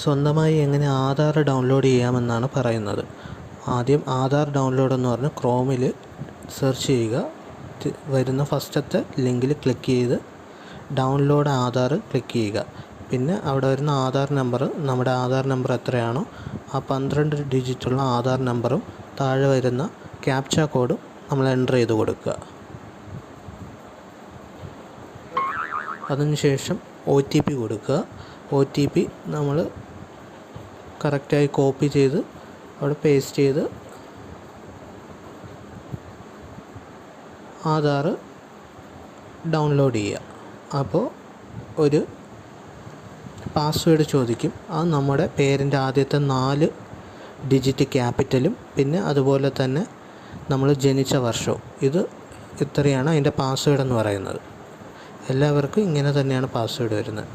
സ്വന്തമായി എങ്ങനെ ആധാർ ഡൗൺലോഡ് ചെയ്യാമെന്നാണ് പറയുന്നത്. ആദ്യം ആധാർ ഡൗൺലോഡ് എന്ന് പറഞ്ഞ് ക്രോമിൽ സെർച്ച് ചെയ്യുക. വരുന്ന ഫസ്റ്റത്തെ ലിങ്കിൽ ക്ലിക്ക് ചെയ്ത് ഡൗൺലോഡ് ആധാർ ക്ലിക്ക് ചെയ്യുക. പിന്നെ അവിടെ വരുന്ന ആധാർ നമ്പർ, നമ്മുടെ ആധാർ നമ്പർ എത്രയാണോ ആ 12 ഡിജിറ്റുള്ള ആധാർ നമ്പറും താഴെ വരുന്ന ക്യാപ്ച കോഡും നമ്മൾ എൻ്റർ ചെയ്ത് കൊടുക്കുക. അതിനുശേഷം OTP കൊടുക്കുക. OTP നമ്മൾ കറക്റ്റായി കോപ്പി ചെയ്ത് അവിടെ പേസ്റ്റ് ചെയ്ത് ആധാർ ഡൗൺലോഡ് ചെയ്യുക. അപ്പോൾ ഒരു പാസ്വേഡ് ചോദിക്കും. അത് നമ്മുടെ പേരിൻ്റെ ആദ്യത്തെ 4 ഡിജിറ്റ് ക്യാപിറ്റലും പിന്നെ അതുപോലെ തന്നെ നമ്മൾ ജനിച്ച വർഷവും. ഇത്രയാണ് അതിൻ്റെ പാസ്വേഡ് എന്ന് പറയുന്നത്. എല്ലാവർക്കും ഇങ്ങനെ തന്നെയാണ് പാസ്വേഡ് വരുന്നത്.